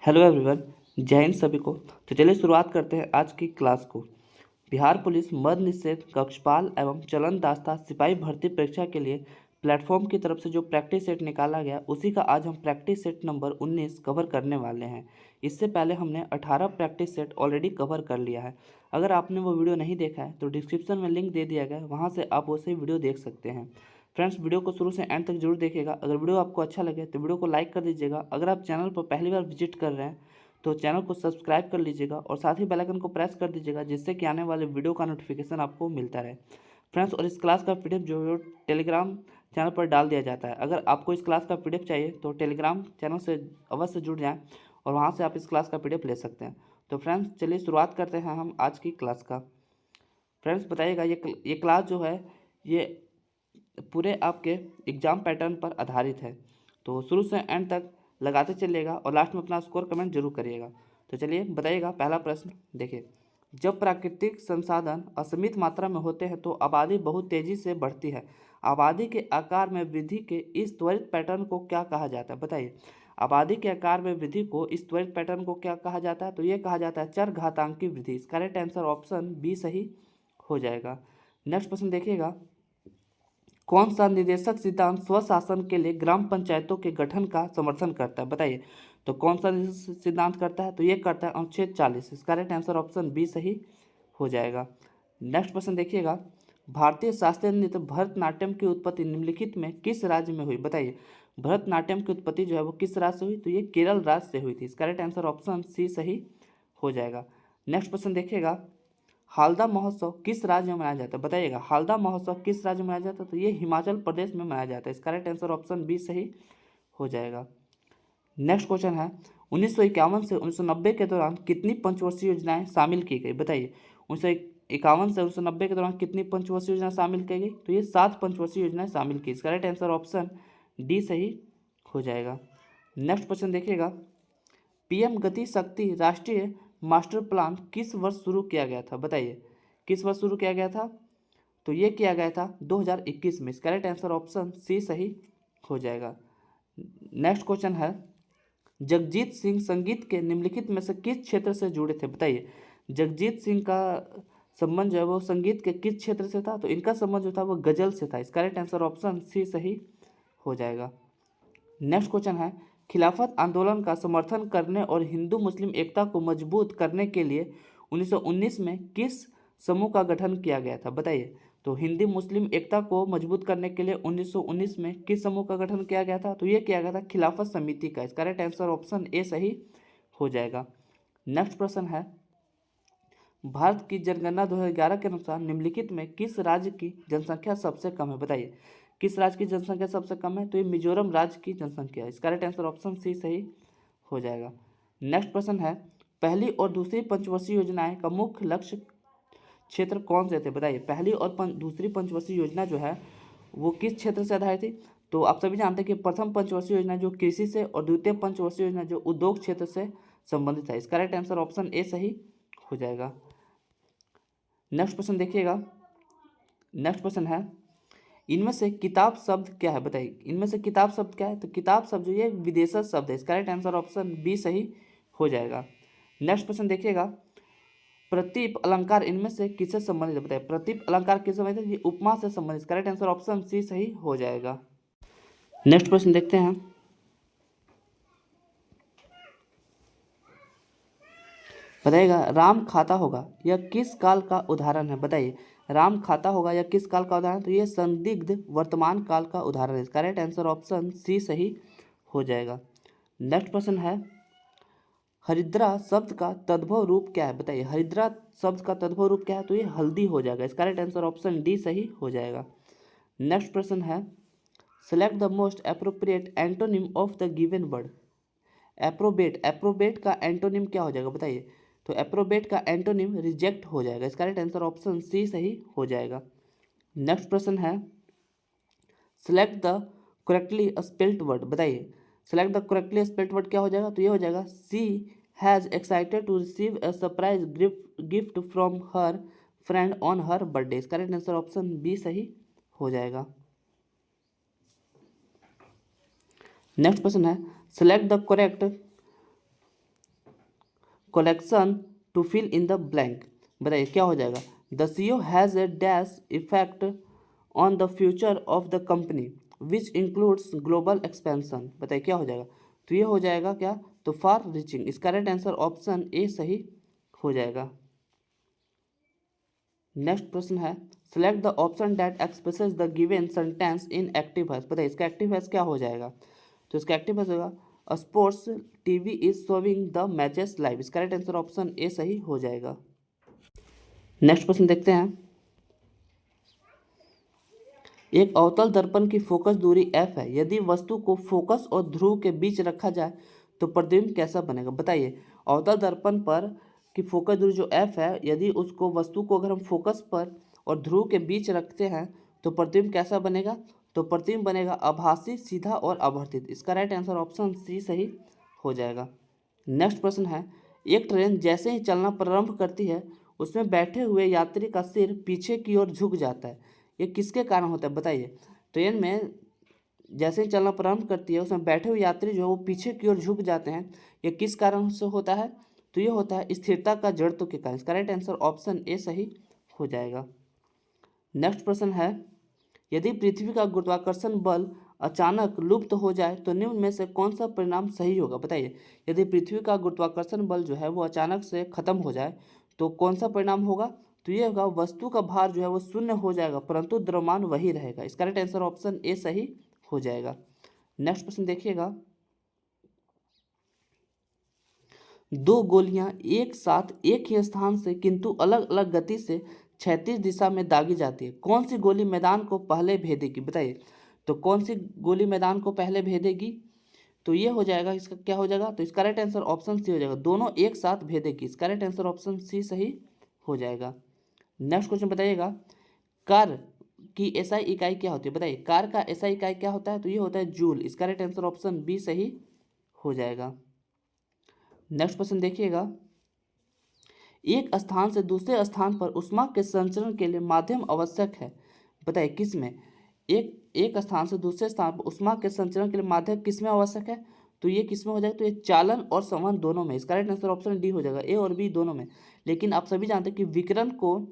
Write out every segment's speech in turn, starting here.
Hello everyone. जय हिंद सभी को। तो चलिए शुरुआत करते हैं आज की क्लास को। बिहार पुलिस मद निषेध कक्षपाल एवं चलन दास्ता सिपाही भर्ती परीक्षा के लिए प्लेटफॉर्म की तरफ से जो प्रैक्टिस सेट निकाला गया उसी का आज हम प्रैक्टिस सेट नंबर 19 कवर करने वाले हैं। इससे पहले हमने 18 प्रैक्टिस सेट ऑलरेडी कवर कर लिया है। अगर आपने वो वीडियो नहीं देखा है तो डिस्क्रिप्शन में लिंक दे दिया गया है, वहाँ से आप वैसे वीडियो देख सकते हैं। फ्रेंड्स, वीडियो को शुरू से एंड तक जरूर देखिएगा। अगर वीडियो आपको अच्छा लगे तो वीडियो को लाइक कर दीजिएगा। अगर आप चैनल पर पहली बार विजिट कर रहे हैं तो चैनल को सब्सक्राइब कर लीजिएगा और साथ ही बेल आइकन को प्रेस कर दीजिएगा, जिससे कि आने वाले वीडियो का नोटिफिकेशन आपको मिलता रहे। फ्रेंड्स, और इस क्लास का पीडीएफ जो टेलीग्राम चैनल पर डाल दिया जाता है। अगर आपको इस क्लास का पीडीएफ चाहिए तो टेलीग्राम चैनल से अवश्य जुड़ जाएं और वहाँ से आप इस क्लास का पीडीएफ ले सकते हैं। तो फ्रेंड्स, चलिए शुरुआत करते हैं हम आज की क्लास का। फ्रेंड्स, बताइएगा ये क्लास जो है ये पूरे आपके एग्जाम पैटर्न पर आधारित है। तो शुरू से एंड तक लगाते चलिएगा और लास्ट में अपना स्कोर कमेंट जरूर करिएगा। तो चलिए बताइएगा, पहला प्रश्न देखिए। जब प्राकृतिक संसाधन असीमित मात्रा में होते हैं तो आबादी बहुत तेजी से बढ़ती है। आबादी के आकार में वृद्धि के इस त्वरित पैटर्न को क्या कहा जाता है? बताइए, आबादी के आकार में वृद्धि को इस त्वरित पैटर्न को क्या कहा जाता है? तो ये कहा जाता है चरघातांकी वृद्धि। इसका करेक्ट आंसर ऑप्शन बी सही हो जाएगा। नेक्स्ट प्रश्न देखिएगा। कौन सा निर्देशक सिद्धांत स्वशासन के लिए ग्राम पंचायतों के गठन का समर्थन करता है? बताइए, तो कौन सा सिद्धांत करता है? तो ये करता है अनुच्छेद 40। इसका करेक्ट आंसर ऑप्शन बी सही हो जाएगा। नेक्स्ट प्रश्न देखिएगा। भारतीय शास्त्रीय नृत्य भरतनाट्यम की उत्पत्ति निम्नलिखित में किस राज्य में हुई? बताइए, भरतनाट्यम की उत्पत्ति जो है वो किस राज्य से हुई? तो ये केरल राज्य से हुई थी। इसका करेक्ट आंसर ऑप्शन सी सही हो जाएगा। नेक्स्ट प्रश्न देखिएगा। हालदा महोत्सव किस राज्य में मनाया जाता है? बताइएगा, हालदा महोत्सव किस राज्य में मनाया जाता है? तो ये हिमाचल प्रदेश में मनाया जाता है। इसका करेक्ट आंसर ऑप्शन बी सही हो जाएगा। नेक्स्ट क्वेश्चन है, 1951 से 1990 के दौरान कितनी पंचवर्षीय योजनाएं शामिल की गई? बताइए, 1951 से 1990 के दौरान कितनी पंचवर्षीय योजना शामिल की गई? तो ये 7 पंचवर्षीय योजनाएं शामिल की। इसका करेक्ट आंसर ऑप्शन डी सही हो जाएगा। नेक्स्ट क्वेश्चन देखिएगा। पीएम गति शक्ति राष्ट्रीय मास्टर प्लान किस वर्ष शुरू किया गया था? बताइए, किस वर्ष शुरू किया गया था? तो ये किया गया था 2021 में। करेक्ट आंसर ऑप्शन सी सही हो जाएगा। नेक्स्ट क्वेश्चन है, जगजीत सिंह संगीत के निम्नलिखित में से किस क्षेत्र से जुड़े थे? बताइए, जगजीत सिंह का संबंध जो है वो संगीत के किस क्षेत्र से था? तो इनका संबंध जो था वो गजल से था। इसका करेक्ट आंसर ऑप्शन सी सही हो जाएगा। नेक्स्ट क्वेश्चन है, खिलाफत आंदोलन का समर्थन करने और हिंदू मुस्लिम एकता को मजबूत करने के लिए 1919 में किस समूह का गठन किया गया था? बताइए, तो हिंदू मुस्लिम एकता को मजबूत करने के लिए 1919 में किस समूह का गठन किया गया था? तो ये किया गया था खिलाफत समिति का। इसका करेक्ट आंसर ऑप्शन ए सही हो जाएगा। नेक्स्ट प्रश्न है, भारत की जनगणना 2011 के अनुसार निम्नलिखित में किस राज्य की जनसंख्या सबसे कम है? बताइए, किस राज्य की जनसंख्या सबसे कम है? तो ये मिजोरम राज्य की जनसंख्या है। इसका करेक्ट आंसर ऑप्शन सी सही हो जाएगा। नेक्स्ट प्रश्न है, पहली और दूसरी पंचवर्षीय योजनाएं का मुख्य लक्ष्य क्षेत्र कौन से थे? बताइए, पहली और दूसरी पंचवर्षीय योजना जो है वो किस क्षेत्र से आधारित थी? तो आप सभी जानते हैं कि प्रथम पंचवर्षीय योजना जो कृषि से और द्वितीय पंचवर्षीय योजना जो उद्योग क्षेत्र से संबंधित है। इसका करेक्ट आंसर ऑप्शन ए सही हो जाएगा। नेक्स्ट प्रश्न देखिएगा। नेक्स्ट प्रश्न है, इनमें से किताब शब्द क्या है? बताइए, इनमें से किताब शब्द क्या है? तो किताब शब्द जो ये विदेशज शब्द है। इसका करेक्ट आंसर ऑप्शन बी सही हो जाएगा। नेक्स्ट प्रश्न देखिएगा, प्रतीप अलंकार इनमें से किससे संबंधित है? बताइए, प्रतीप अलंकार किससे संबंधित है? ये उपमा से संबंधित। करेक्ट आंसर ऑप्शन सी सही हो जाएगा। नेक्स्ट प्रश्न देखते हैं। बताइएगा, राम खाता होगा यह किस काल का उदाहरण है? बताइए, राम खाता होगा या किस काल का उदाहरण? तो ये संदिग्ध वर्तमान काल का उदाहरण है। करेक्ट आंसर ऑप्शन सी सही हो जाएगा। नेक्स्ट प्रश्न है, हरिद्रा शब्द का तद्भव रूप क्या है? बताइए, हरिद्रा शब्द का तद्भव रूप क्या है? तो ये हल्दी हो जाएगा। इसका करेक्ट आंसर ऑप्शन डी सही हो जाएगा। नेक्स्ट प्रश्न है, select the most appropriate antonym of the given word. Approbate, approbate का एंटोनिम क्या हो जाएगा? बताइए, तो एप्रोबेट का एंटोनिम रिजेक्ट हो जाएगा। इसका करेक्ट आंसर ऑप्शन सी सही हो जाएगा। नेक्स्ट प्रश्न है, select the correctly spelled word. बताइए, select the correctly spelled word क्या हो जाएगा? तो ये हो जाएगा, she has excited to receive a surprise gift from her friend on her birthday. इसका करेक्ट आंसर ऑप्शन बी सही हो जाएगा। नेक्स्ट प्रश्न है, select the correct collection to fill in the blank. बताइए क्या हो जाएगा। The CEO has a dash effect on the future of the company which includes global expansion. बताइए क्या हो जाएगा। तो ये हो जाएगा क्या, तो फार रीचिंग। इसका राइट आंसर ऑप्शन ए सही हो जाएगा। नेक्स्ट प्रश्न है, select the option that expresses the given sentence in active voice. बताइए इसका एक्टिव वॉइस क्या हो जाएगा। तो इसका एक्टिव वॉइस होगा sports TV is showing the matches live. इसका राइट आंसर ऑप्शन ए सही हो जाएगा। नेक्स्ट प्रश्न देखते हैं, एक अवतल दर्पण की फोकस दूरी f है। यदि वस्तु को फोकस और ध्रुव के बीच रखा जाए तो प्रतिबिंब कैसा बनेगा। बताइए अवतल दर्पण पर की फोकस दूरी जो f है, यदि उसको वस्तु को अगर हम फोकस पर और ध्रुव के बीच रखते हैं तो प्रतिबिंब कैसा बनेगा। तो प्रतिबिंब बनेगा आभासी, सीधा और आवर्तित। इसका राइट आंसर ऑप्शन सी सही हो जाएगा। नेक्स्ट प्रश्न है, एक ट्रेन जैसे ही चलना प्रारंभ करती है उसमें बैठे हुए यात्री का सिर पीछे की ओर झुक जाता है। ये किसके कारण होता है। बताइए ट्रेन में जैसे ही चलना प्रारंभ करती है उसमें बैठे हुए यात्री जो है वो पीछे की ओर झुक जाते हैं। ये किस कारण से होता है। तो ये होता है स्थिरता का जड़त्व के कारण। इसका राइट आंसर ऑप्शन ए सही हो जाएगा। नेक्स्ट प्रश्न है, यदि पृथ्वी का गुरुत्वाकर्षण बल अचानक लुप्त हो जाए तो निम्न में से कौन सा परिणाम सही होगा। बताइए यदि पृथ्वी का गुरुत्वाकर्षण बल जो है वो अचानक से खत्म हो जाए तो कौन सा परिणाम होगा। तो ये होगा वस्तु का भार जो है वो शून्य हो जाएगा परंतु द्रव्यमान वही रहेगा। इसका राइट आंसर ऑप्शन ए सही हो जाएगा। नेक्स्ट प्रश्न देखिएगा, दो गोलियां एक साथ एक ही स्थान से किंतु अलग अलग गति से क्षैतिज दिशा में दागी जाती है। कौन सी गोली मैदान को पहले भेदेगी। बताइए तो कौन सी गोली मैदान को पहले भेदेगी। तो ये हो जाएगा, इसका क्या हो जाएगा। तो इसका राइट आंसर ऑप्शन सी हो जाएगा, दोनों एक साथ भेदेगी। इसका राइट आंसर ऑप्शन सी सही हो जाएगा। नेक्स्ट क्वेश्चन बताइएगा, कार की एसआई इकाई क्या होती है। बताइए कार का एसआई इकाई क्या होता है। तो ये होता है जूल। इसका राइट आंसर ऑप्शन बी सही हो जाएगा। नेक्स्ट क्वेश्चन देखिएगा, एक स्थान से दूसरे स्थान पर ऊष्मा के संचरण के लिए माध्यम आवश्यक है। बताइए किस में। एक स्थान से दूसरे स्थान पर ऊष्मा के संचरण के लिए माध्यम किस में आवश्यक है। तो ये किस में हो जाएगा। तो ये चालन और संवहन दोनों में। इसका राइट आंसर ऑप्शन डी हो जाएगा, ए और बी दोनों में। लेकिन आप सभी जानते हैं कि विकिरण को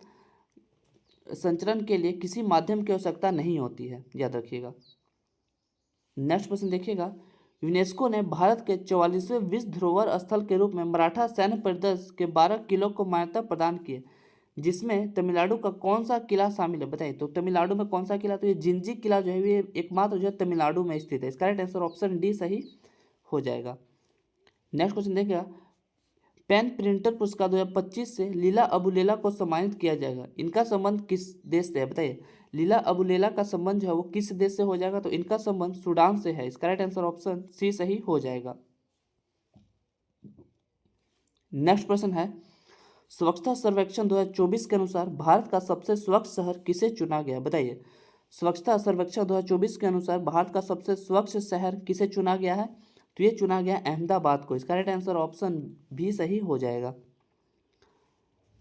संचरण के लिए किसी माध्यम की आवश्यकता नहीं होती है, याद रखिएगा। नेक्स्ट क्वेश्चन देखिएगा, यूनेस्को ने भारत के 44वें विश्व धरोहर स्थल के रूप में मराठा सैन्य परिदर्श के 12 किलों को मान्यता प्रदान की है, जिसमें तमिलनाडु का कौन सा किला शामिल है। बताइए तो तमिलनाडु में कौन सा किला। तो ये जिंजी किला जो है ये एकमात्र जो है तमिलनाडु में स्थित है। इसका राइट आंसर ऑप्शन डी सही हो जाएगा। नेक्स्ट क्वेश्चन देखिएगा, पेन प्रिंटर पुरस्कार 2025 से लीला अबुलेला को सम्मानित किया जाएगा। इनका संबंध किस देश से है। बताइए लीला अबुलेला का संबंध जो है वो किस देश से हो जाएगा। तो इनका संबंध सूडान से है। इसका राइट आंसर ऑप्शन सी सही हो जाएगा। नेक्स्ट प्रश्न है, स्वच्छता सर्वेक्षण 2024 के अनुसार भारत का सबसे स्वच्छ शहर किसे चुना गया। बताइए स्वच्छता सर्वेक्षण 2024 के अनुसार भारत का सबसे स्वच्छ शहर किसे चुना गया है। तो ये चुना गया अहमदाबाद को। इसका राइट आंसर ऑप्शन भी सही हो जाएगा।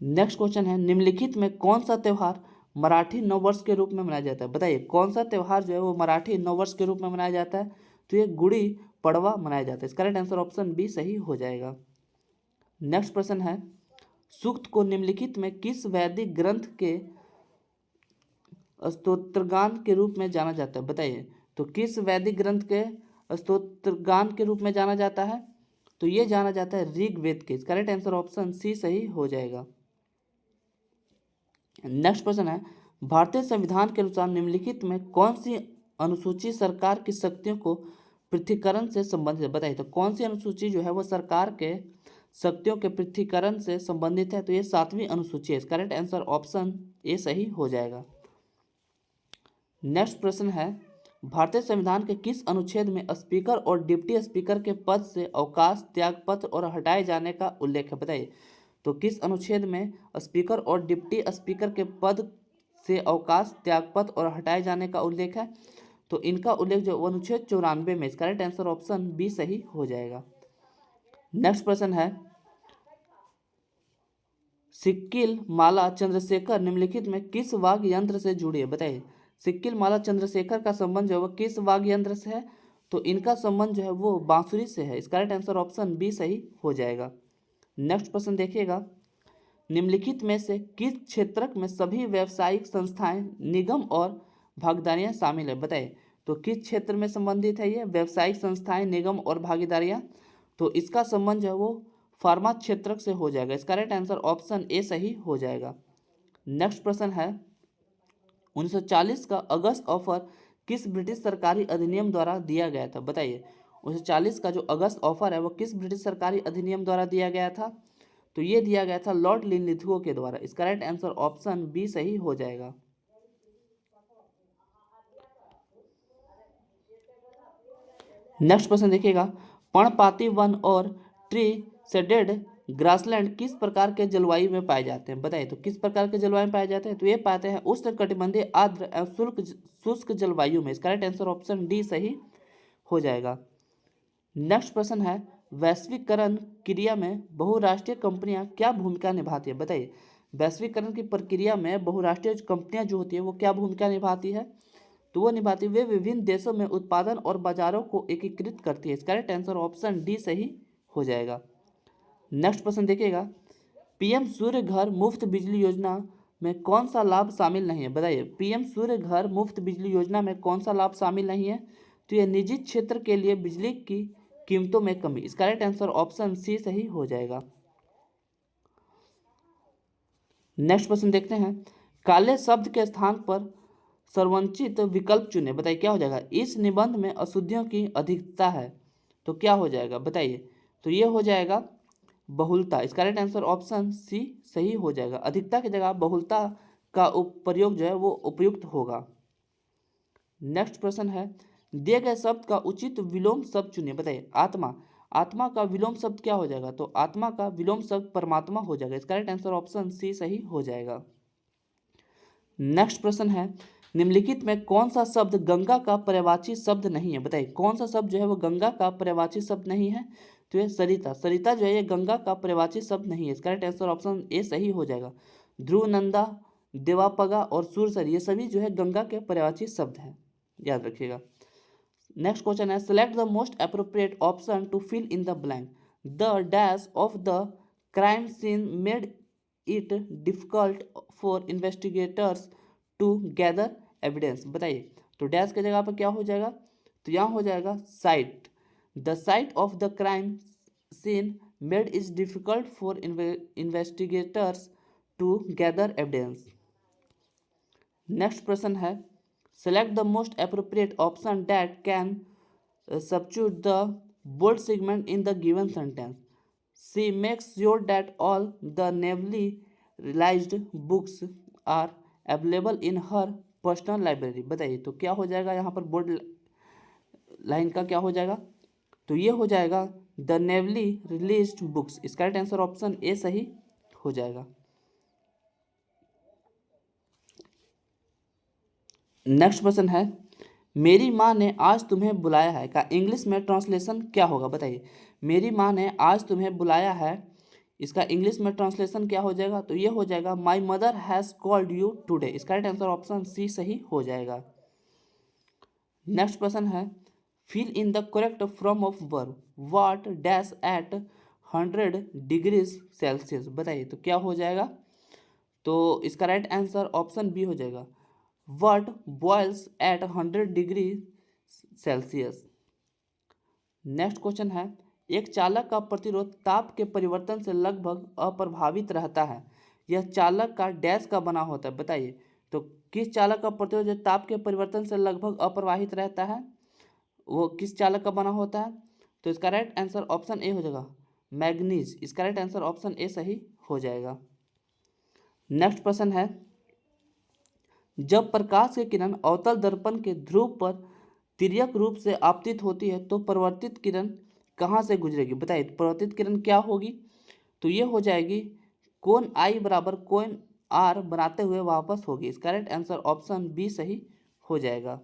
नेक्स्ट क्वेश्चन है, निम्नलिखित में कौन सा त्यौहार मराठी नववर्ष के रूप में मनाया जाता है। बताइए कौन सा त्यौहार जो है वो मराठी नववर्ष के रूप में मनाया जाता है। तो ये गुड़ी पड़वा मनाया जाता है। इसका राइट आंसर ऑप्शन बी सही हो जाएगा। नेक्स्ट प्रश्न है, सूक्त को निम्नलिखित में किस वैदिक ग्रंथ के स्तोत्रगान के रूप में जाना जाता है। बताइए तो किस वैदिक ग्रंथ के स्तोत्रगान के रूप में जाना जाता है। तो ये जाना जाता है ऋग्वेद के। इसका राइट आंसर ऑप्शन सी सही हो जाएगा। नेक्स्ट प्रश्न है, भारतीय संविधान के अनुसार निम्नलिखित में कौन सी अनुसूची सरकार की शक्तियों को पृथकीकरण से संबंधित है। बताइए तो कौन सी अनुसूची जो है वो सरकार के शक्तियों के पृथकीकरण से संबंधित है। तो ये 7वीं अनुसूची है। इसका राइट आंसर ऑप्शन ए सही हो जाएगा। नेक्स्ट प्रश्न है, भारतीय संविधान के किस अनुच्छेद में स्पीकर और डिप्टी स्पीकर के पद से अवकाश, त्यागपत्र और हटाए जाने का उल्लेख है। बताइए तो किस अनुच्छेद में स्पीकर और डिप्टी स्पीकर के पद से अवकाश, त्यागपत्र और हटाए जाने का उल्लेख है। तो इनका उल्लेख जो अनुच्छेद 94 में। इसका राइट आंसर ऑप्शन बी सही हो जाएगा। नेक्स्ट प्रश्न है, सिक्किल माला चंद्रशेखर निम्नलिखित में किस वाद्य यंत्र से जुड़ी है। बताइए सिक्किल माला चंद्रशेखर का संबंध जो है वो किस वाद्य यंत्र से है। तो इनका संबंध जो है वो बांसुरी से है। इसका राइट आंसर ऑप्शन बी सही हो जाएगा। नेक्स्ट प्रश्न देखिएगा, निम्नलिखित में से किस क्षेत्र में सभी व्यावसायिक संस्थाएं, निगम और भागीदारियां शामिल है? बताइए। तो किस क्षेत्र में संबंधित है ये व्यावसायिक संस्थाएं, निगम और भागीदारियां? तो इसका संबंध जो है वो फार्मा क्षेत्र से हो जाएगा। इसका राइट आंसर ऑप्शन ए सही हो जाएगा। नेक्स्ट प्रश्न है, 1940 का अगस्त ऑफर किस ब्रिटिश सरकारी अधिनियम द्वारा दिया गया था? बताइए। 1940 का जो अगस्त ऑफर है वो किस ब्रिटिश सरकारी अधिनियम द्वारा दिया गया था? तो ये दिया गया था लॉर्ड लिनलिथगो के द्वारा। इसका राइट आंसर ऑप्शन बी सही हो जाएगा। नेक्स्ट प्रश्न देखिएगा, पर्णपाती वन और ट्री शेडेड ग्रासलैंड किस प्रकार के जलवायु में पाए जाते हैं? बताइए। तो किस प्रकार के जलवायु में पाए जाते हैं? तो ये पाते हैं उष्णकटिबंधीय आर्द्र एवं शुष्क जलवायु में। इसका राइट आंसर ऑप्शन डी सही हो जाएगा। नेक्स्ट प्रश्न है, वैश्वीकरण क्रिया में बहुराष्ट्रीय कंपनियां क्या भूमिका निभाती है? बताइए। वैश्वीकरण की प्रक्रिया में बहुराष्ट्रीय कंपनियां जो होती है वो क्या भूमिका निभाती है? तो वो निभाती वे विभिन्न देशों में उत्पादन और बाजारों को एकीकृत करती है। इसका राइट आंसर ऑप्शन डी सही हो जाएगा। नेक्स्ट प्रश्न देखिएगा, पीएम सूर्य घर मुफ्त बिजली योजना में कौन सा लाभ शामिल नहीं है? बताइए। पीएम सूर्य घर मुफ्त बिजली योजना में कौन सा लाभ शामिल नहीं है? तो यह निजी क्षेत्र के लिए बिजली की कीमतों में कमी। इसका राइट आंसर ऑप्शन सी सही हो जाएगा। नेक्स्ट प्रश्न देखते हैं, काले शब्द के स्थान पर सर्वंचित विकल्प चुने। बताइए क्या हो जाएगा? इस निबंध में अशुद्धियों की अधिकता है, तो क्या हो जाएगा? बताइए। तो ये हो जाएगा बहुलता। इसका राइट आंसर ऑप्शन सी सही हो जाएगा। अधिकता की जगह बहुलता का प्रयोग जो है वो उपयुक्त होगा। नेक्स्ट प्रश्न है, दिए गए शब्द का उचित विलोम शब्द चुनिए। बताइए। आत्मा, आत्मा का विलोम शब्द क्या हो जाएगा? तो आत्मा का विलोम शब्द परमात्मा हो जाएगा। इसका राइट आंसर ऑप्शन सी सही हो जाएगा। नेक्स्ट प्रश्न है, निम्नलिखित में कौन सा शब्द गंगा का पर्यायवाची शब्द नहीं है? बताइए। कौन सा शब्द जो है वो गंगा का पर्यायवाची शब्द नहीं है? तो ये सरिता। सरिता जो है ये गंगा का पर्यायवाची शब्द नहीं है। इसका राइट आंसर ऑप्शन ए सही हो जाएगा। ध्रुव नंदा, देवापगा और सुरसर ये सभी जो है गंगा के पर्यायवाची शब्द हैं, याद रखिएगा। नेक्स्ट क्वेश्चन है, select the most appropriate option to fill in the blank. The dash of the crime scene made it difficult for investigators to gather evidence. बताइए। तो डैश की जगह पर क्या हो जाएगा? तो यहाँ हो जाएगा site. The site of the crime scene made it difficult for investigators to gather evidence. Next प्रश्न है, select the most appropriate option that can substitute the bold segment in the given sentence. She makes sure that all the newly released books are available in her personal library. बताइए। तो क्या हो जाएगा यहाँ पर bold line का क्या हो जाएगा? तो ये हो जाएगा द नेवली रिलीज्ड बुक्स। इसका राइट आंसर ऑप्शन ए सही हो जाएगा। नेक्स्ट प्रश्न है, मेरी माँ ने आज तुम्हें बुलाया है का इंग्लिश में ट्रांसलेशन क्या होगा? बताइए। मेरी माँ ने आज तुम्हें बुलाया है, इसका इंग्लिश में ट्रांसलेशन क्या हो जाएगा? तो ये हो जाएगा my mother has called you today. इसका राइट आंसर ऑप्शन सी सही हो जाएगा। नेक्स्ट प्रश्न है, fill in the correct form of verb what dash at 100 degrees Celsius. बताइए। तो क्या हो जाएगा? तो इसका राइट आंसर ऑप्शन बी हो जाएगा, what boils at 100 degree Celsius. Next question है, एक चालक का प्रतिरोध ताप के परिवर्तन से लगभग अप्रभावित रहता है, यह चालक का डैश का बना होता है। बताइए। तो किस चालक का प्रतिरोध जो ताप के परिवर्तन से लगभग अप्रभावित रहता है वो किस चालक का बना होता है? तो इसका राइट आंसर ऑप्शन ए हो जाएगा, मैग्नीज। इसका राइट आंसर ऑप्शन ए सही हो जाएगा। नेक्स्ट प्रश्न है, जब प्रकाश की किरण अवतल दर्पण के ध्रुव पर तिर्यक रूप से आपतित होती है तो परावर्तित किरण कहाँ से गुजरेगी? बताइए। परावर्तित किरण क्या होगी? तो ये हो जाएगी कोण आई बराबर कोण आर बनाते हुए वापस होगी। इसका राइट आंसर ऑप्शन बी सही हो जाएगा।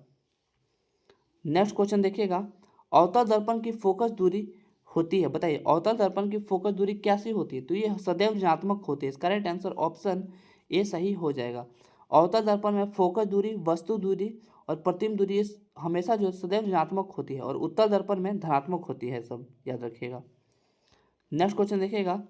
नेक्स्ट क्वेश्चन देखिएगा, अवतल दर्पण की फोकस दूरी होती है। बताइए। अवतल दर्पण की फोकस दूरी कैसी होती है? तो ये सदैव ऋणात्मक होती है। इसका राइट आंसर ऑप्शन ए सही हो जाएगा। अवतल दर्पण में फोकस दूरी, वस्तु दूरी और प्रतिबिंब दूरी हमेशा जो सदैव ऋणात्मक होती है और उत्तल दर्पण में धनात्मक होती है। सब याद रखिएगा। नेक्स्ट क्वेश्चन देखिएगा,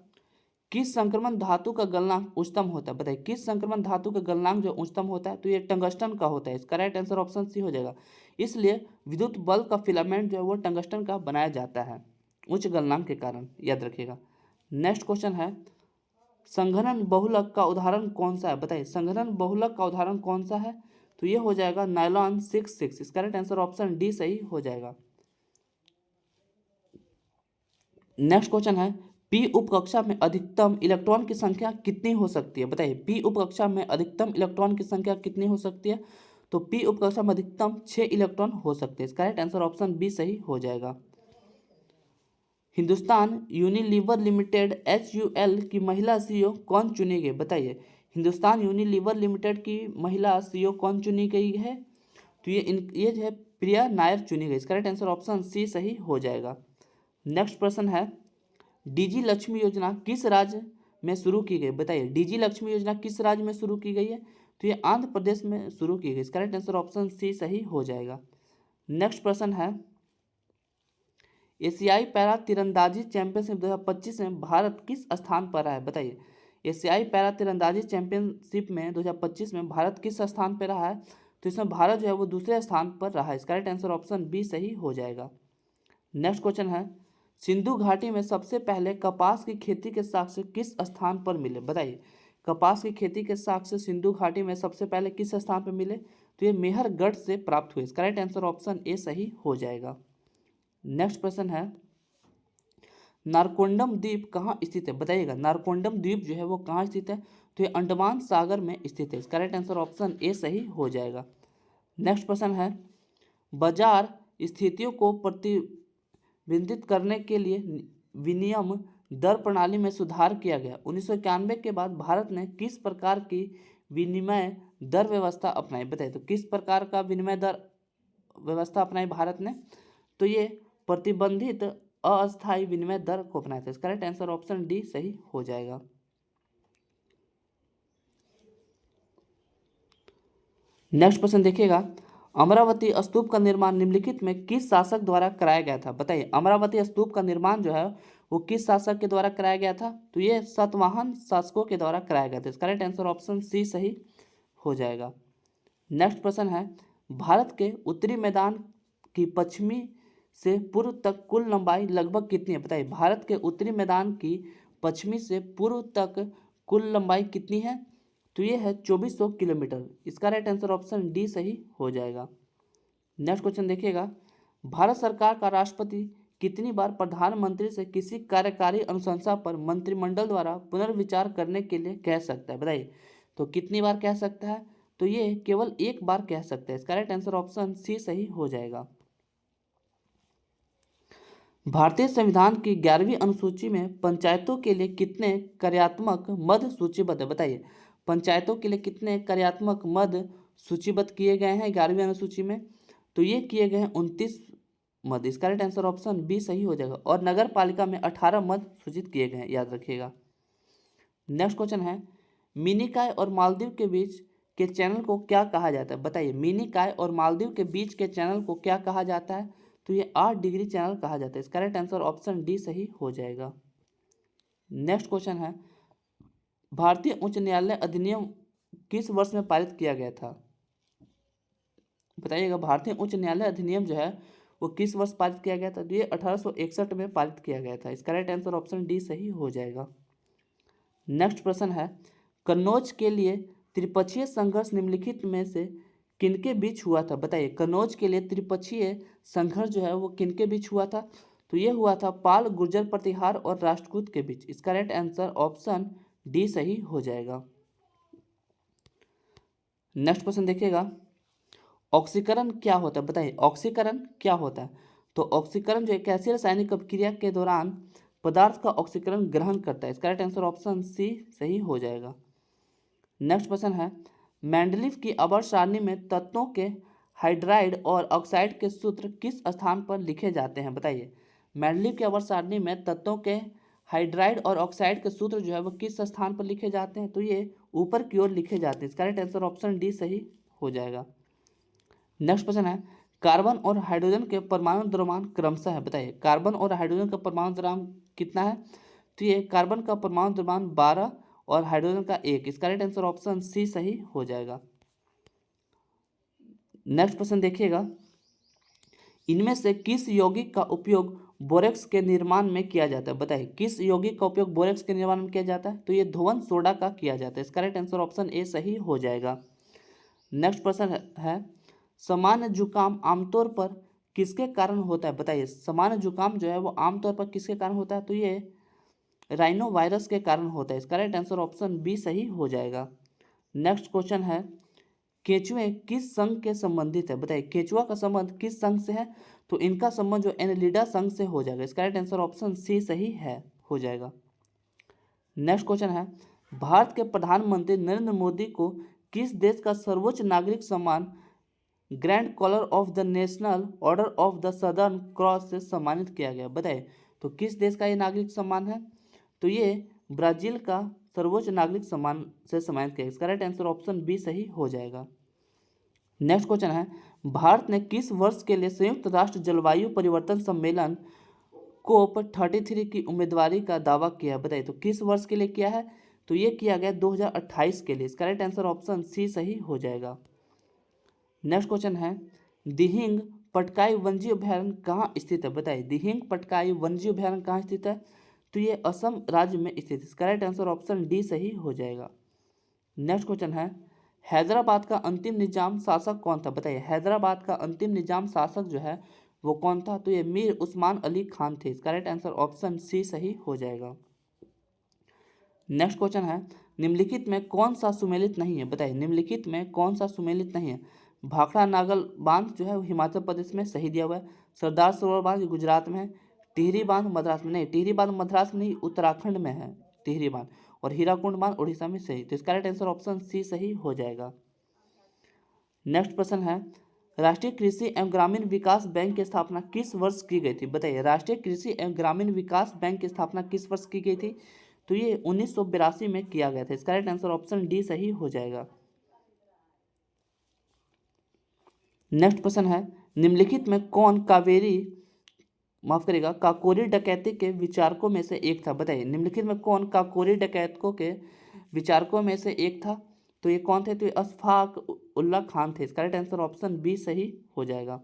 किस संक्रमण धातु का गलनांक उच्चतम होता है? बताइए किस संक्रमण धातु का गलनांक जो उच्चतम होता है, तो ये टंगस्टन का होता है। इसका राइट आंसर ऑप्शन सी हो जाएगा। इसलिए विद्युत बल्ब का फिलामेंट जो है वो टंगस्टन का बनाया जाता है उच्च गलनांक के कारण, याद रखिएगा। नेक्स्ट क्वेश्चन है, संघनन बहुलक का उदाहरण कौन सा है? बताइए संघनन बहुलक का उदाहरण कौन सा है? तो ये हो जाएगा नायलॉन 66। इसका राइट आंसर ऑप्शन डी सही हो जाएगा। नेक्स्ट क्वेश्चन है, पी उपकक्षा में अधिकतम इलेक्ट्रॉन की संख्या कितनी हो सकती है? बताइए पी उपकक्षा में अधिकतम इलेक्ट्रॉन की संख्या कितनी हो सकती है? तो पी उपकक्षा में अधिकतम 6 इलेक्ट्रॉन हो सकते हैं। इसका राइट आंसर ऑप्शन बी सही हो जाएगा। हिंदुस्तान यूनिलीवर लिमिटेड HUL की महिला CEO कौन चुनी गई? बताइए हिंदुस्तान यूनिलीवर लिमिटेड की महिला CEO कौन चुनी गई है? तो ये जो है प्रिया नायर चुनी गई। इसका राइट आंसर ऑप्शन सी सही हो जाएगा। नेक्स्ट प्रश्न है, डीजी लक्ष्मी योजना किस राज्य में शुरू की गई? बताइए डीजी लक्ष्मी योजना किस राज्य में शुरू की गई है? तो ये आंध्र प्रदेश में शुरू की गई। इसका राइट आंसर ऑप्शन सी सही हो जाएगा। नेक्स्ट प्रश्न है, एशियाई पैरा तीरंदाजी चैंपियनशिप 2025 में भारत किस स्थान पर रहा है? बताइए एशियाई पैरा तीरंदाजी चैंपियनशिप में 2025 में भारत किस स्थान पर रहा है? तो इसमें भारत जो है वो दूसरे स्थान पर रहा है। इसका राइट आंसर ऑप्शन बी सही हो जाएगा। नेक्स्ट क्वेश्चन है, सिंधु घाटी में सबसे पहले कपास की खेती के साक्ष्य किस स्थान पर मिले? बताइए कपास की खेती के साक्ष्य सिंधु घाटी में सबसे पहले किस स्थान पर मिले? तो ये मेहरगढ़ से प्राप्त हुए। इसका राइट आंसर ऑप्शन ए सही हो जाएगा। नेक्स्ट प्रश्न है, नारकोंडम द्वीप कहाँ स्थित है? बताइएगा नारकोंडम द्वीप जो है वो कहाँ स्थित है? तो ये अंडमान सागर में स्थित है। इसका राइट आंसर ऑप्शन ए सही हो जाएगा। नेक्स्ट प्रश्न है, बाजार स्थितियों को प्रतिबिंबित करने के लिए विनिमय दर प्रणाली में सुधार किया गया। 1991 के बाद भारत ने किस प्रकार की विनिमय दर व्यवस्था अपनाई? बताइए तो किस प्रकार का विनिमय दर व्यवस्था अपनाई भारत ने? तो ये प्रतिबंधित अस्थायी विनिमय दर को अपनाया था। इसका राइट आंसर ऑप्शन डी सही हो जाएगा। नेक्स्ट क्वेश्चन देखिएगा, अमरावती स्तूप का निर्माण निम्नलिखित में किस शासक द्वारा कराया गया था? बताइए अमरावती स्तूप का निर्माण जो है वो किस शासक के द्वारा कराया गया था? तो ये सातवाहन शासकों के द्वारा कराया गया था। इसका राइट आंसर ऑप्शन सी सही हो जाएगा। नेक्स्ट प्रश्न है, भारत के उत्तरी मैदान की पश्चिमी से पूर्व तक कुल लंबाई लगभग कितनी है? बताइए भारत के उत्तरी मैदान की पश्चिमी से पूर्व तक कुल लंबाई कितनी है? तो ये है 2400 किलोमीटर। इसका राइट आंसर ऑप्शन डी सही हो जाएगा। नेक्स्ट क्वेश्चन देखिएगा, भारत सरकार का राष्ट्रपति कितनी बार प्रधानमंत्री से किसी कार्यकारी अनुशंसा पर मंत्रिमंडल द्वारा पुनर्विचार करने के लिए कह सकता है? बताइए तो कितनी बार कह सकता है? तो ये केवल एक बार कह सकता है। इसका राइट आंसर ऑप्शन सी सही हो जाएगा। भारतीय संविधान की 11वीं अनुसूची में पंचायतों के लिए कितने कार्यात्मक मद सूचीबद्ध है? बताइए पंचायतों के लिए कितने कार्यात्मक मद सूचीबद्ध किए गए हैं 11वीं अनुसूची में? तो ये किए गए हैं 29 मद। इसका राइट आंसर ऑप्शन बी सही हो जाएगा। और नगर पालिका में 18 मद सूचित किए गए हैं, याद रखिएगा। नेक्स्ट क्वेश्चन है, मिनिकॉय और मालदीव के बीच के चैनल को क्या कहा जाता है? बताइए मिनिकॉय और मालदीव के बीच के चैनल को क्या कहा जाता है? तो ये 8 डिग्री चैनल कहा जाता है। इसका राइट आंसर ऑप्शन डी सही हो जाएगा। नेक्स्ट क्वेश्चन है, भारतीय उच्च न्यायालय अधिनियम किस वर्ष में पारित किया गया था? बताइएगा भारतीय उच्च न्यायालय अधिनियम जो है वो किस वर्ष पारित किया गया था? तो ये 1861 में पारित किया गया था। इसका राइट आंसर ऑप्शन डी सही हो जाएगा। नेक्स्ट प्रश्न है, कन्नौज के लिए त्रिपक्षीय संघर्ष निम्नलिखित में से किनके बीच हुआ था? बताइए कन्नौज के लिए त्रिपक्षीय संघर्ष जो है वो किनके बीच हुआ था? तो ये हुआ था पाल, गुर्जर प्रतिहार और राष्ट्रकूट के बीच। इसका राइट आंसर ऑप्शन डी सही हो जाएगा। नेक्स्ट क्वेश्चन देखिएगा, ऑक्सीकरण क्या होता है? बताइए ऑक्सीकरण क्या होता है? तो ऑक्सीकरण जो एक ऐसी रासायनिक अभिक्रिया के दौरान पदार्थ का ऑक्सीकरण ग्रहण करता है। इसका राइट आंसर ऑप्शन सी सही हो जाएगा। नेक्स्ट प्रश्न है, मेंडलीव की आवर्त सारणी में तत्वों के हाइड्राइड और ऑक्साइड के सूत्र किस स्थान पर लिखे जाते हैं? बताइए मेंडलीव की आवर्त सारणी में तत्वों के हाइड्राइड और ऑक्साइड के सूत्र जो है वो किस स्थान पर लिखे जाते हैं? तो ये ऊपर की ओर लिखे जाते हैं। इसका राइट आंसर ऑप्शन डी सही हो जाएगा। नेक्स्ट क्वेश्चन है, कार्बन और हाइड्रोजन के परमाणु द्रव्यमान क्रमशः है। बताइए कार्बन और हाइड्रोजन का परमाणु द्रव्यमान कितना है? तो ये कार्बन का परमाणु द्रव्यमान 12 और हाइड्रोजन का 1। इसका राइट आंसर ऑप्शन सी सही हो जाएगा। नेक्स्ट क्वेश्चन देखिएगा, इनमें से किस यौगिक का उपयोग बोरेक्स के निर्माण में किया जाता है? बताइए किस यौगिक का उपयोग बोरेक्स के निर्माण में किया जाता है? तो ये धोवन सोडा का किया जाता है। इसका राइट आंसर ऑप्शन ए सही हो जाएगा। नेक्स्ट प्रश्न है, सामान्य जुकाम आमतौर पर किसके कारण होता है? बताइए सामान्य जुकाम जो है वो आमतौर पर किसके कारण होता है? तो ये राइनो वायरस के कारण होता है। इसका राइट आंसर ऑप्शन बी सही हो जाएगा। नेक्स्ट क्वेश्चन है, केंचुए किस संघ के संबंधित है? बताइए केंचुआ का संबंध किस संघ से है? तो इनका संबंध जो एनेलिडा संघ से हो जाएगा। इसका राइट आंसर ऑप्शन सी सही है हो जाएगा। नेक्स्ट क्वेश्चन है, भारत के प्रधानमंत्री नरेंद्र मोदी को किस देश का सर्वोच्च नागरिक सम्मान grand collar of the national order of the southern cross से सम्मानित किया गया? बताइए तो किस देश का ये नागरिक सम्मान है? तो ये ब्राजील का सर्वोच्च नागरिक सम्मान से सम्मानित किया। इसका राइट आंसर ऑप्शन बी सही हो जाएगा। नेक्स्ट क्वेश्चन है, भारत ने किस वर्ष के लिए संयुक्त राष्ट्र जलवायु परिवर्तन सम्मेलन कोप 33 की उम्मीदवारी का दावा किया? बताइए तो किस वर्ष के लिए किया है? तो ये किया गया 2028 के लिए। इसका राइट आंसर ऑप्शन सी सही हो जाएगा। नेक्स्ट क्वेश्चन है, दिहिंग पटकाई वन्यजीव अभयारण्य कहाँ स्थित है? बताइए दिहिंग पटकाई वन्यजीव अभयारण्य कहाँ स्थित है? तो ये असम राज्य में स्थित है। इसका राइट आंसर ऑप्शन डी सही हो जाएगा। नेक्स्ट क्वेश्चन है, हैदराबाद का अंतिम निजाम शासक कौन था? बताइए हैदराबाद का अंतिम निजाम शासक जो है वो कौन था? तो ये मीर उस्मान अली खान थे। इसका राइट आंसर ऑप्शन सी सही हो जाएगा। नेक्स्ट क्वेश्चन है, निम्नलिखित में कौन सा सुमेलित नहीं है? बताइए निम्नलिखित में कौन सा सुमेलित नहीं है? भाखड़ा नागल बांध जो है वो हिमाचल प्रदेश में सही दिया हुआ है। सरदार सरोवर बांध गुजरात में है। टिहरी बांध मद्रास में नहीं, टिहरी बांध मद्रास में नहीं, उत्तराखंड में है टिहरी बांध। और हीराकुंड बांध उड़ीसा में सही। तो इसका राइट आंसर ऑप्शन सी सही हो जाएगा। नेक्स्ट प्रश्न है, राष्ट्रीय कृषि एवं ग्रामीण विकास बैंक की स्थापना किस वर्ष की गई थी? बताइए राष्ट्रीय कृषि एवं ग्रामीण विकास बैंक की स्थापना किस वर्ष की गई थी? तो ये 1982 में किया गया था। इसका राइट आंसर ऑप्शन डी सही हो जाएगा। नेक्स्ट प्रश्न है, निम्नलिखित में कौन काकोरी डकैती के विचारकों में से एक था? बताइए निम्नलिखित में कौन काकोरी डकैतों के विचारकों में से एक था? तो ये कौन थे? तो ये अशफाक उल्ला खान थे। इसका राइट आंसर ऑप्शन बी सही हो जाएगा।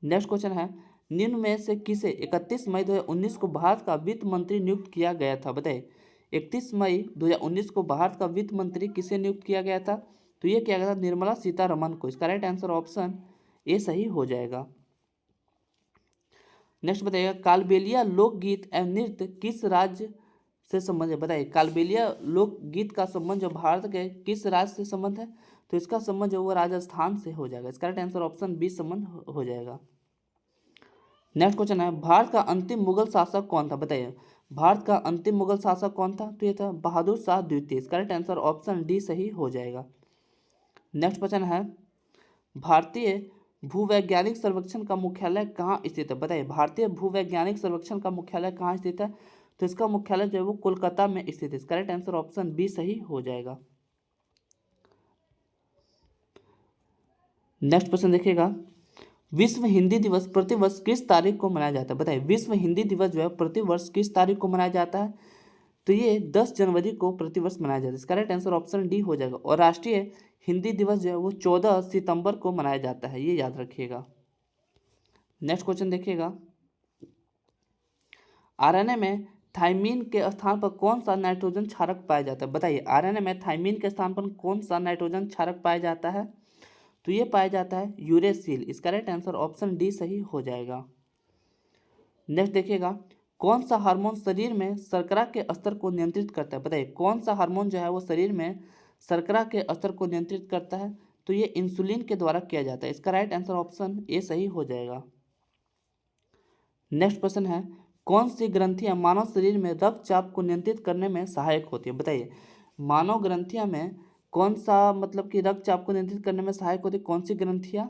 नेक्स्ट क्वेश्चन है, निम्न में से किसे 31 मई 2019 को भारत का वित्त मंत्री नियुक्त किया गया था? बताइए 31 मई 2019 को भारत का वित्त मंत्री किसे नियुक्त किया गया था? तो ये किया गया था निर्मला सीतारमण को। इसका राइट आंसर ऑप्शन ए सही हो जाएगा। नेक्स्ट बताइएगा, कालबेलिया लोकगीत एवं नृत्य किस राज्य से संबंध है? बताइए कालबेलिया लोकगीत का संबंध जो भारत के किस राज्य से संबंध है? तो इसका संबंध जो वो राजस्थान से हो जाएगा। इसका राइट आंसर ऑप्शन बी संबंध हो जाएगा। नेक्स्ट क्वेश्चन है, भारत का अंतिम मुगल शासक कौन था? बताइए भारत का अंतिम मुगल शासक कौन था? तो ये था बहादुर शाह द्वितीय। इसका राइट आंसर ऑप्शन डी सही हो जाएगा। नेक्स्ट क्वेश्चन है, भारतीय भूवैज्ञानिक सर्वेक्षण का मुख्यालय कहाँ स्थित है? बताइए भारतीय भूवैज्ञानिक सर्वेक्षण का मुख्यालय कहाँ स्थित है? तो इसका मुख्यालय जो है वो कोलकाता में स्थित है। इसका राइट आंसर ऑप्शन बी सही हो जाएगा। नेक्स्ट क्वेश्चन देखिएगा, विश्व हिंदी दिवस प्रतिवर्ष किस तारीख को मनाया जाता है? बताइए विश्व हिंदी दिवस जो है प्रतिवर्ष किस तारीख को मनाया जाता है? तो ये 10 जनवरी को प्रतिवर्ष मनाया जाता है। इसका राइट आंसर ऑप्शन डी हो जाएगा। और राष्ट्रीय हिंदी दिवस जो है वो 14 सितंबर को मनाया जाता है, ये याद रखिएगा। नेक्स्ट क्वेश्चन देखिएगा, आरएनए में थाइमीन के स्थान पर कौन सा नाइट्रोजन क्षारक पाया जाता है? बताइए आरएनए में थाइमीन के स्थान पर कौन सा नाइट्रोजन क्षारक पाया जाता है? तो ये पाया जाता है यूरेसिल। इसका राइट आंसर ऑप्शन डी सही हो जाएगा। नेक्स्ट देखिएगा, कौन सा हार्मोन शरीर में शर्करा के स्तर को नियंत्रित करता है? बताइए कौन सा हार्मोन जो है वो शरीर में शर्करा के स्तर को नियंत्रित करता है? तो ये इंसुलिन के द्वारा किया जाता है। इसका राइट आंसर ऑप्शन ए सही हो जाएगा। नेक्स्ट क्वेश्चन है, कौन सी ग्रंथियां मानव शरीर में रक्तचाप को नियंत्रित करने में सहायक होती है? बताइए मानव ग्रंथियां में कौन सा मतलब कि रक्तचाप को नियंत्रित करने में सहायक होती है? कौन सी ग्रंथियां?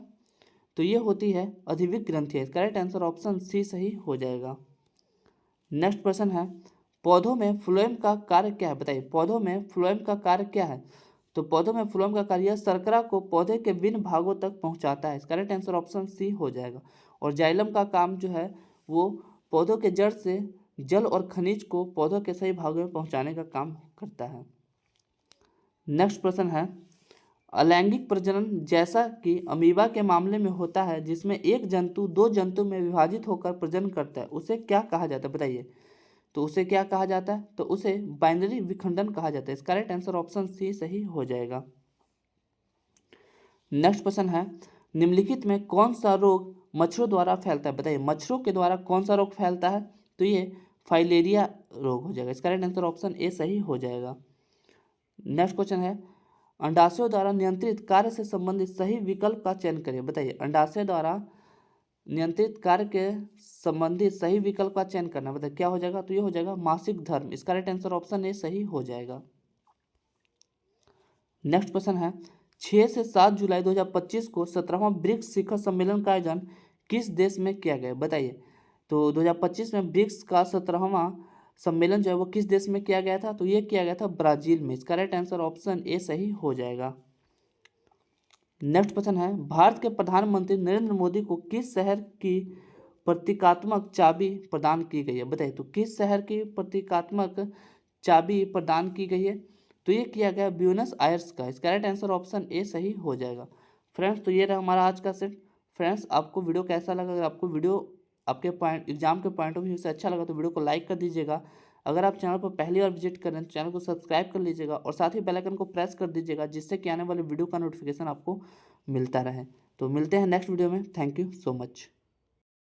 तो ये होती है अधिविक ग्रंथियां। इसका राइट आंसर ऑप्शन सी सही हो जाएगा। नेक्स्ट प्रश्न है, पौधों में फ्लोएम का कार्य क्या है? बताइए पौधों में फ्लोएम का कार्य क्या है? तो पौधों में फ्लोएम का कार्य शर्करा को पौधे के विभिन्न भागों तक पहुंचाता है। इसका राइट आंसर ऑप्शन सी हो जाएगा। और जाइलम का काम जो है वो पौधों के जड़ से जल और खनिज को पौधों के सही भागों में पहुंचाने का काम करता है। नेक्स्ट प्रश्न है, अलैंगिक प्रजनन जैसा कि अमीबा के मामले में होता है जिसमें एक जंतु दो जंतु में विभाजित होकर प्रजनन करता है, उसे क्या कहा जाता है बताइए। तो उसे क्या कहा जाता है, तो उसे बाइनरी विखंडन कहा जाता है। इसका राइट आंसर ऑप्शन सी सही हो जाएगा। नेक्स्ट प्रश्न है, निम्नलिखित में कौन सा रोग मच्छरों द्वारा फैलता है बताइए। मच्छरों के द्वारा कौन सा रोग फैलता है, तो ये फाइलेरिया रोग हो जाएगा। इसका राइट आंसर ऑप्शन ए सही हो जाएगा। नेक्स्ट क्वेश्चन है, अंडाशयों द्वारा नियंत्रित कार्य से संबंधित सही विकल्प का चयन करिए बताइए। अंडाशय द्वारा नियंत्रित कार्य के संबंधित सही विकल्प का चयन करना बताइए क्या हो जाएगा, तो ये हो जाएगा मासिक धर्म। इसका राइट आंसर ऑप्शन ए सही हो जाएगा। नेक्स्ट प्रश्न है, 6 से 7 जुलाई 2025 को 17वां ब्रिक्स शिखर सम्मेलन का आयोजन किस देश में किया गया बताइए। तो 2025 में ब्रिक्स का 17वां सम्मेलन जो है वो किस देश में किया गया था, तो ये किया गया था ब्राजील में। इसका राइट आंसर ऑप्शन ए सही हो जाएगा। नेक्स्ट प्रश्न है, भारत के प्रधानमंत्री नरेंद्र मोदी को किस शहर की प्रतीकात्मक चाबी प्रदान की गई है बताइए। तो किस शहर की प्रतीकात्मक चाबी प्रदान की गई है, तो ये किया गया ब्यूनस आयर्स का। इसका राइट आंसर ऑप्शन ए सही हो जाएगा। फ्रेंड्स, तो ये रहा हमारा आज का सेट। फ्रेंड्स, आपको वीडियो कैसा लगा? अगर आपको वीडियो आपके पॉइंट एग्जाम के पॉइंट ऑफ व्यू से अच्छा लगा तो वीडियो को लाइक कर दीजिएगा। अगर आप चैनल पर पहली बार विजिट कर रहे हैं तो चैनल को सब्सक्राइब कर लीजिएगा और साथ ही बेल आइकन को प्रेस कर दीजिएगा, जिससे कि आने वाले वीडियो का नोटिफिकेशन आपको मिलता रहे। तो मिलते हैं नेक्स्ट वीडियो में। Thank you so much.